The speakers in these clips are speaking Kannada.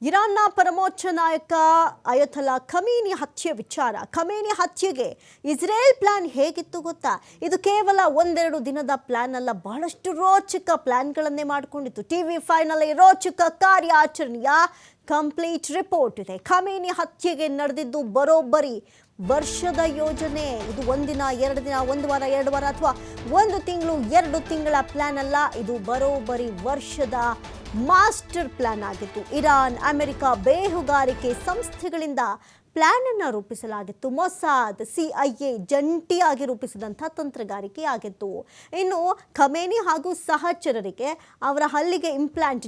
ಇರಾನ್ನ ಪರಮೋಚ್ಚ ನಾಯಕ ಅಯತೊಲ್ಲಾ ಖಮೀನಿ ಹತ್ಯೆ ವಿಚಾರ. ಖಮೀನಿ ಹತ್ಯೆಗೆ ಇಸ್ರೇಲ್ ಪ್ಲಾನ್ ಹೇಗಿತ್ತು ಗೊತ್ತಾ? ಇದು ಕೇವಲ ಒಂದೆರಡು ದಿನದ ಪ್ಲಾನ್ ಅಲ್ಲ, ಬಹಳಷ್ಟು ರೋಚಕ ಪ್ಲಾನ್ಗಳನ್ನೇ ಮಾಡಿಕೊಂಡಿತ್ತು. TV5 ನಲ್ಲಿ ರೋಚಕ ಕಾರ್ಯಾಚರಣೆಯ ಕಂಪ್ಲೀಟ್ ರಿಪೋರ್ಟ್ ಇದೆ. ಖಮೀನಿ ಹತ್ಯೆಗೆ ನಡೆದಿದ್ದು ಬರೋಬ್ಬರಿ ವರ್ಷದ ಯೋಜನೆ. ಇದು ಒಂದಿನ, ಎರಡು ದಿನ, ಒಂದು ವಾರ, ಎರಡು ವಾರ ಅಥವಾ ಒಂದು ತಿಂಗಳು, ಎರಡು ತಿಂಗಳ ಪ್ಲಾನ್ ಅಲ್ಲ. ಇದು ಬರೋಬ್ಬರಿ ವರ್ಷದ ಮಾಸ್ಟರ್ ಪ್ಲಾನ್ ಆಗಿತ್ತು. ಇರಾನ್, ಅಮೆರಿಕ ಬೇಹುಗಾರಿಕೆ ಸಂಸ್ಥೆಗಳಿಂದ ಪ್ಲಾನ್ ಅನ್ನು ರೂಪಿಸಲಾಗಿತ್ತು. ಮೊಸಾದ್, CIA ಜಂಟಿಯಾಗಿ ರೂಪಿಸಿದಂಥ ತಂತ್ರಗಾರಿಕೆ ಆಗಿತ್ತು. ಇನ್ನು ಖಮೇನಿ ಹಾಗೂ ಸಹಚರರಿಗೆ ಅವರ ಹಲ್ಲಿಗೆ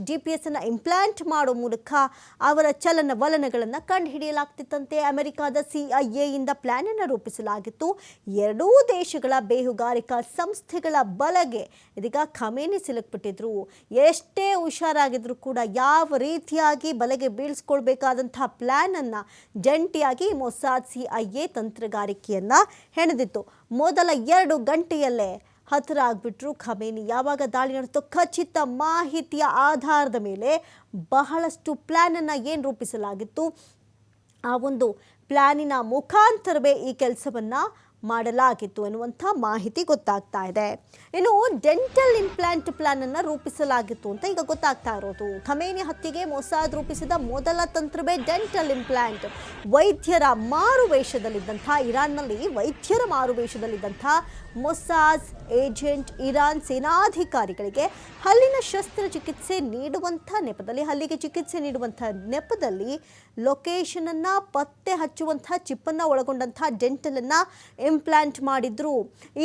GPS ಅನ್ನು ಇಂಪ್ಲಾಂಟ್ ಮಾಡೋ ಮೂಲಕ ಅವರ ಚಲನವಲನಗಳನ್ನು ಕಂಡುಹಿಡಿಯಲಾಗ್ತಿತ್ತಂತೆ. ಅಮೆರಿಕದ CIA ಇಂದ ಪ್ಲಾನ್ ಅನ್ನು ರೂಪಿಸಲಾಗಿತ್ತು. ಎರಡೂ ದೇಶಗಳ ಬೇಹುಗಾರಿಕಾ ಸಂಸ್ಥೆಗಳ ಬಲೆಗೆ ಇದೀಗ ಖಮೇನಿ ಸಿಲುಕ್ಬಿಟ್ಟಿದ್ರು. ಎಷ್ಟೇ ಹುಷಾರಾಗಿದ್ರು ಕೂಡ ಯಾವ ರೀತಿಯಾಗಿ ಬಲೆಗೆ ಬೀಳಿಸ್ಕೊಳ್ಬೇಕಾದಂತಹ ಪ್ಲಾನ್ ಅನ್ನ ಜಂಟಿಯಾಗಿ ಮೊಸಾದ್ CIA ತಂತ್ರಗಾರಿಕೆಯನ್ನ ಹೆಣೆದಿತ್ತು. ಮೊದಲ 2 ಗಂಟೆಯಲ್ಲೇ ಹತರಾಗ್ಬಿಟ್ರು ಖಮೇನಿ. ಯಾವಾಗ ದಾಳಿ ನಡೆಯಿತೋ ಖಚಿತ ಮಾಹಿತಿಯ ಆಧಾರದ ಮೇಲೆ ಬಹಳಷ್ಟು ಪ್ಲಾನ್ ಅನ್ನ ಏನು ರೂಪಿಸಲಾಗಿತ್ತು, ಆ ಒಂದು ಪ್ಲಾನಿನ ಮುಖಾಂತರವೇ ಈ ಕೆಲಸವನ್ನ ಮಾಡಲಾಗಿತ್ತು ಎನ್ನುವಂಥ ಮಾಹಿತಿ ಗೊತ್ತಾಗ್ತಾ ಇದೆ. ಇನ್ನು ಡೆಂಟಲ್ ಇಂಪ್ಲಾಂಟ್ ಪ್ಲಾನ್ ಅನ್ನು ರೂಪಿಸಲಾಗಿತ್ತು ಅಂತ ಈಗ ಗೊತ್ತಾಗ್ತಾ ಇರೋದು. ಖಮೇನಿ ಹತ್ಯೆಗೆ ಮೊಸಾದ್ ರೂಪಿಸಿದ ಮೊದಲ ತಂತ್ರವೇ ಡೆಂಟಲ್ ಇಂಪ್ಲಾಂಟ್. ವೈದ್ಯರ ಮಾರುವೇಷದಲ್ಲಿದ್ದಂಥ, ಇರಾನ್ನಲ್ಲಿ ವೈದ್ಯರ ಮಾರುವೇಷದಲ್ಲಿದ್ದಂಥ ಮೊಸಾದ್ ಏಜೆಂಟ್ ಇರಾನ್ ಸೇನಾಧಿಕಾರಿಗಳಿಗೆ ಹಲ್ಲಿನ ಶಸ್ತ್ರಚಿಕಿತ್ಸೆ ನೀಡುವಂಥ ನೆಪದಲ್ಲಿ, ಹಲ್ಲಿಗೆ ಚಿಕಿತ್ಸೆ ನೀಡುವಂಥ ನೆಪದಲ್ಲಿ ಲೊಕೇಶನ್ ಅನ್ನ ಪತ್ತೆ ಹಚ್ಚುವಂಥ ಚಿಪ್ಪನ್ನು ಒಳಗೊಂಡಂಥ ಡೆಂಟಲ್ ಅನ್ನ ಇಂಪ್ಲಾಂಟ್ ಮಾಡಿದ್ರು.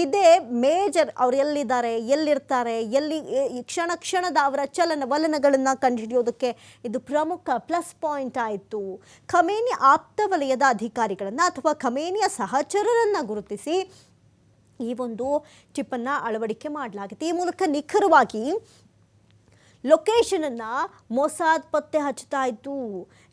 ಇದೇ ಮೇಜರ್. ಅವ್ರು ಎಲ್ಲಿದ್ದಾರೆ, ಎಲ್ಲಿರ್ತಾರೆ, ಎಲ್ಲಿ ಕ್ಷಣ ಕ್ಷಣದ ಅವರ ಚಲನವಲನಗಳನ್ನು ಕಂಡುಹಿಡಿಯೋದಕ್ಕೆ ಇದು ಪ್ರಮುಖ ಪ್ಲಸ್ ಪಾಯಿಂಟ್ ಆಯಿತು. ಖಮೇನಿ ಆಪ್ತ ವಲಯದ ಅಧಿಕಾರಿಗಳನ್ನು ಅಥವಾ ಖಮೇನಿಯ ಸಹಚರರನ್ನು ಗುರುತಿಸಿ ಈ ಒಂದು ಚಿಪ್ಪನ್ನು ಅಳವಡಿಕೆ ಮಾಡಲಾಗಿದೆ. ಈ ಮೂಲಕ ನಿಖರವಾಗಿ ಲೊಕೇಶನ್ ಅನ್ನ ಮೊಸಾದ್ ಪತ್ತೆ ಹಚ್ಚುತ್ತಾ ಇತ್ತು.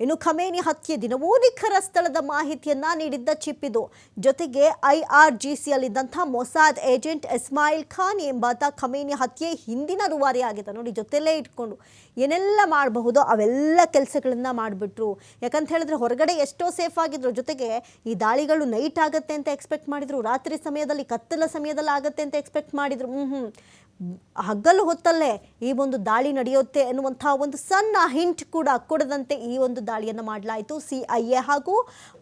ಇನ್ನು ಖಮೇನಿ ಹತ್ಯೆ ದಿನವೂ ನಿಖರ ಸ್ಥಳದ ಮಾಹಿತಿಯನ್ನ ನೀಡಿದ್ದ ಚಿಪ್ ಇದು. ಜೊತೆಗೆ IRGCಯಲ್ಲಿದ್ದಂಥ ಮೊಸಾದ್ ಏಜೆಂಟ್ ಇಸ್ಮಾಯಿಲ್ ಖಾನ್ ಎಂಬಾತ ಖಮೇನಿ ಹತ್ಯೆ ಹಿಂದಿನ ರೂವಾರಿ ಆಗಿದ್ದ. ನೋಡಿ, ಜೊತೆಲೇ ಇಟ್ಕೊಂಡು ಏನೆಲ್ಲ ಮಾಡಬಹುದು ಅವೆಲ್ಲ ಕೆಲಸಗಳನ್ನ ಮಾಡಿಬಿಟ್ರು. ಯಾಕಂತ ಹೇಳಿದ್ರೆ ಹೊರಗಡೆ ಎಷ್ಟೋ ಸೇಫ್ ಆಗಿದ್ರು. ಜೊತೆಗೆ ಈ ದಾಳಿಗಳು ನೈಟ್ ಆಗುತ್ತೆ ಅಂತ ಎಕ್ಸ್ಪೆಕ್ಟ್ ಮಾಡಿದ್ರು, ರಾತ್ರಿ ಸಮಯದಲ್ಲಿ, ಕತ್ತಲ ಸಮಯದಲ್ಲಿ ಆಗುತ್ತೆ ಅಂತ ಎಕ್ಸ್ಪೆಕ್ಟ್ ಮಾಡಿದ್ರು. ಹಗಲು ಹೊತ್ತಲ್ಲೇ ಈ ಒಂದು ದಾಳಿ ನಡೆಯುತ್ತೆ ಎನ್ನುವಂಥ ಒಂದು ಸಣ್ಣ ಹಿಂಟ್ ಕೂಡ ಕೊಡದಂತೆ ಈ ಒಂದು ದಾಳಿಯನ್ನು ಮಾಡಲಾಯಿತು. CIA ಹಾಗೂ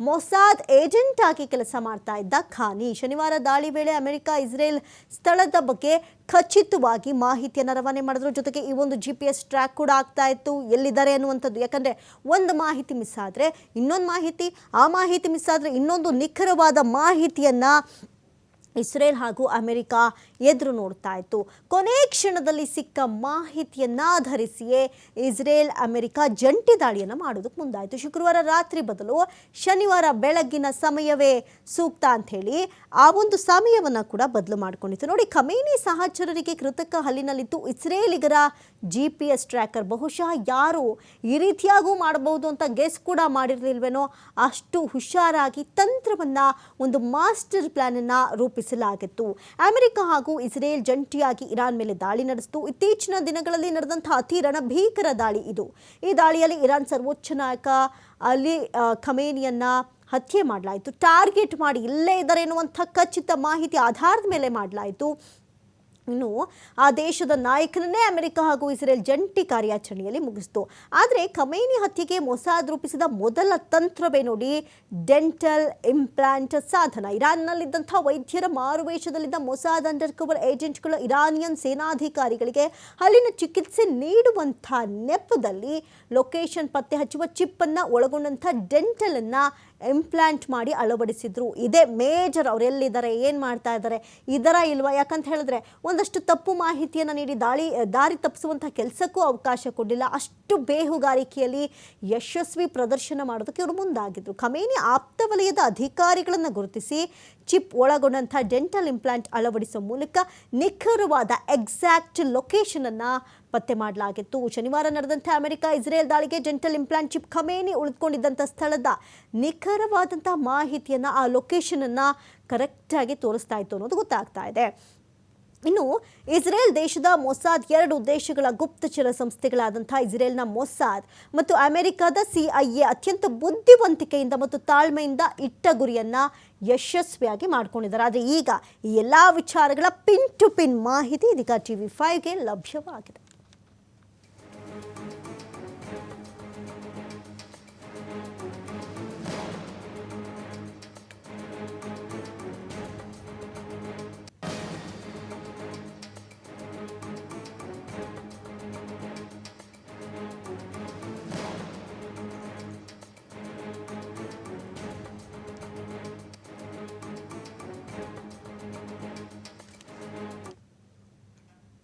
ಮೊಸಾದ್ ಏಜೆಂಟ್ ಆಗಿ ಕೆಲಸ ಮಾಡ್ತಾ ಇದ್ದ ಖಾನಿ ಶನಿವಾರ ದಾಳಿ ವೇಳೆ ಅಮೆರಿಕ ಇಸ್ರೇಲ್ ಸ್ಥಳದ ಬಗ್ಗೆ ಖಚಿತವಾಗಿ ಮಾಹಿತಿಯನ್ನು ರವಾನೆ ಮಾಡಿದ್ರು. ಜೊತೆಗೆ ಈ ಒಂದು GPS ಟ್ರ್ಯಾಕ್ ಕೂಡ ಆಗ್ತಾ ಇತ್ತು, ಎಲ್ಲಿದ್ದಾರೆ ಅನ್ನುವಂಥದ್ದು. ಯಾಕಂದರೆ ಒಂದು ಮಾಹಿತಿ ಮಿಸ್ ಆದರೆ ಇನ್ನೊಂದು ಮಾಹಿತಿ, ಆ ಮಾಹಿತಿ ಮಿಸ್ ಆದರೆ ಇನ್ನೊಂದು ನಿಖರವಾದ ಮಾಹಿತಿಯನ್ನು ಇಸ್ರೇಲ್ ಹಾಗೂ ಅಮೆರಿಕ ಎದುರು ನೋಡ್ತಾ ಇತ್ತು. ಕೊನೆ ಕ್ಷಣದಲ್ಲಿ ಸಿಕ್ಕ ಮಾಹಿತಿಯನ್ನಾಧರಿಸಿಯೇ ಇಸ್ರೇಲ್ ಅಮೆರಿಕ ಜಂಟಿ ದಾಳಿಯನ್ನು ಮಾಡೋದಕ್ಕೆ ಮುಂದಾಯಿತು. ಶುಕ್ರವಾರ ರಾತ್ರಿ ಬದಲು ಶನಿವಾರ ಬೆಳಗ್ಗಿನ ಸಮಯವೇ ಸೂಕ್ತ ಅಂಥೇಳಿ ಆ ಒಂದು ಸಮಯವನ್ನು ಕೂಡ ಬದಲು ಮಾಡಿಕೊಂಡಿತ್ತು. ನೋಡಿ, ಖಮೇನಿ ಸಹಚರರಿಗೆ ಕೃತಕ ಹಲ್ಲಿನಲ್ಲಿತ್ತು ಇಸ್ರೇಲಿಗರ GPS ಟ್ರ್ಯಾಕರ್. ಬಹುಶಃ ಯಾರು ಈ ರೀತಿಯಾಗೂ ಮಾಡಬಹುದು ಅಂತ ಗೆಸ್ ಕೂಡ ಮಾಡಿರಲಿಲ್ವೇನೋ, ಅಷ್ಟು ಹುಷಾರಾಗಿ ತಂತ್ರವನ್ನು, ಒಂದು ಮಾಸ್ಟರ್ ಪ್ಲಾನನ್ನು ರೂಪಿಸಲಾಗಿತ್ತು. ಅಮೆರಿಕ ಹಾಗೂ ಇಸ್ರೇಲ್ ಜಂಟಿಯಾಗಿ ಇರಾನ್ ಮೇಲೆ ದಾಳಿ ನಡೆಸಿತು. ಇತ್ತೀಚಿನ ದಿನಗಳಲ್ಲಿ ನಡೆದಂತಹ ಅತಿ ರಣಭೀಕರ ದಾಳಿ ಇದು. ಈ ದಾಳಿಯಲ್ಲಿ ಇರಾನ್ ಸರ್ವೋಚ್ಚ ನಾಯಕ ಅಲಿ ಖಮೇನಿಯನ್ನ ಹತ್ಯೆ ಮಾಡಲಾಯಿತು. ಟಾರ್ಗೆಟ್ ಮಾಡಿ ಇಲ್ಲೇ ಇದ್ದಾರೆ ಎನ್ನುವಂಥ ಖಚಿತ ಮಾಹಿತಿ ಆಧಾರದ ಮೇಲೆ ಮಾಡಲಾಯಿತು. ಇನ್ನು ಆ ದೇಶದ ನಾಯಕನನ್ನೇ ಅಮೆರಿಕ ಹಾಗೂ ಇಸ್ರೇಲ್ ಜಂಟಿ ಕಾರ್ಯಾಚರಣೆಯಲ್ಲಿ ಮುಗಿಸಿತು. ಆದರೆ ಖಮೇನಿ ಹತ್ಯೆಗೆ ಮೊಸಾದ್ ರೂಪಿಸಿದ ಮೊದಲ ತಂತ್ರವೇ ನೋಡಿ, ಡೆಂಟಲ್ ಇಂಪ್ಲಾಂಟ್ ಸಾಧನ. ಇರಾನ್ನಲ್ಲಿದ್ದಂಥ ವೈದ್ಯರ ಮಾರುವೇಷದಲ್ಲಿದ್ದ ಮೊಸಾದ್ ಅಂಡರ್ ಕವರ್ ಏಜೆಂಟ್ಗಳು ಇರಾನಿಯನ್ ಸೇನಾಧಿಕಾರಿಗಳಿಗೆ ಹಲ್ಲಿನ ಚಿಕಿತ್ಸೆ ನೀಡುವಂಥ ನೆಪದಲ್ಲಿ ಲೊಕೇಶನ್ ಪತ್ತೆ ಹಚ್ಚುವ ಚಿಪ್ಪನ್ನು ಒಳಗೊಂಡಂಥ ಡೆಂಟಲ್ ಅನ್ನು ಇಂಪ್ಲಾಂಟ್ ಮಾಡಿ ಅಳವಡಿಸಿದ್ರು. ಇದೇ ಮೇಜರ್. ಅವ್ರು ಎಲ್ಲಿದ್ದಾರೆ, ಏನು ಮಾಡ್ತಾ ಇದ್ದಾರೆ, ಇದರ ಇಲ್ವಾ? ಯಾಕಂತ ಹೇಳಿದ್ರೆ ಒಂದಷ್ಟು ತಪ್ಪು ಮಾಹಿತಿಯನ್ನು ನೀಡಿ ದಾರಿ ತಪ್ಪಿಸುವಂಥ ಕೆಲಸಕ್ಕೂ ಅವಕಾಶ ಕೊಡಲಿಲ್ಲ. ಅಷ್ಟು ಬೇಹುಗಾರಿಕೆಯಲ್ಲಿ ಯಶಸ್ವಿ ಪ್ರದರ್ಶನ ಮಾಡೋದಕ್ಕೆ ಇವರು ಮುಂದಾಗಿದ್ರು. ಖಮೇನಿ ಆಪ್ತ ವಲಯದ ಅಧಿಕಾರಿಗಳನ್ನು ಗುರುತಿಸಿ ಚಿಪ್ ಒಳಗೊಂಡಂಥ ಡೆಂಟಲ್ ಇಂಪ್ಲಾಂಟ್ ಅಳವಡಿಸುವ ಮೂಲಕ ನಿಖರವಾದ ಎಕ್ಸಾಕ್ಟ್ ಲೊಕೇಶನ್ ಅನ್ನು ಪತ್ತೆ ಮಾಡಲಾಗಿತ್ತು. ಶನಿವಾರ ನಡೆದಂಥ ಅಮೆರಿಕ ಇಸ್ರೇಲ್ ದಾಳಿಗೆ ಡೆಂಟಲ್ ಇಂಪ್ಲಾಂಟ್ ಚಿಪ್ ಖಮೇನಿ ಉಳಿದುಕೊಂಡಿದ್ದಂಥ ಸ್ಥಳದ ನಿಖರವಾದಂಥ ಮಾಹಿತಿಯನ್ನು, ಆ ಲೊಕೇಶನ್ ಅನ್ನು ಕರೆಕ್ಟಾಗಿ ತೋರಿಸ್ತಾ ಇತ್ತು ಅನ್ನೋದು ಗೊತ್ತಾಗ್ತಾ ಇದೆ. ಇನ್ನು ಇಸ್ರೇಲ್ ದೇಶದ ಮೊಸಾದ್ ಎರಡು ದೇಶಗಳ ಗುಪ್ತಚರ ಸಂಸ್ಥೆಗಳಾದಂಥ ಇಸ್ರೇಲ್ನ ಮೊಸಾದ್ ಮತ್ತು ಅಮೆರಿಕದ CIA ಅತ್ಯಂತ ಬುದ್ಧಿವಂತಿಕೆಯಿಂದ ಮತ್ತು ತಾಳ್ಮೆಯಿಂದ ಇಟ್ಟ ಗುರಿಯನ್ನ ಯಶಸ್ವಿಯಾಗಿ ಮಾಡ್ಕೊಂಡಿದ್ದಾರೆ. ಆದರೆ ಈಗ ಈ ಎಲ್ಲ ವಿಚಾರಗಳ ಪಿನ್ ಟು ಪಿನ್ ಮಾಹಿತಿ ಇದೀಗ TV5ಗೆ ಲಭ್ಯವಾಗಿದೆ.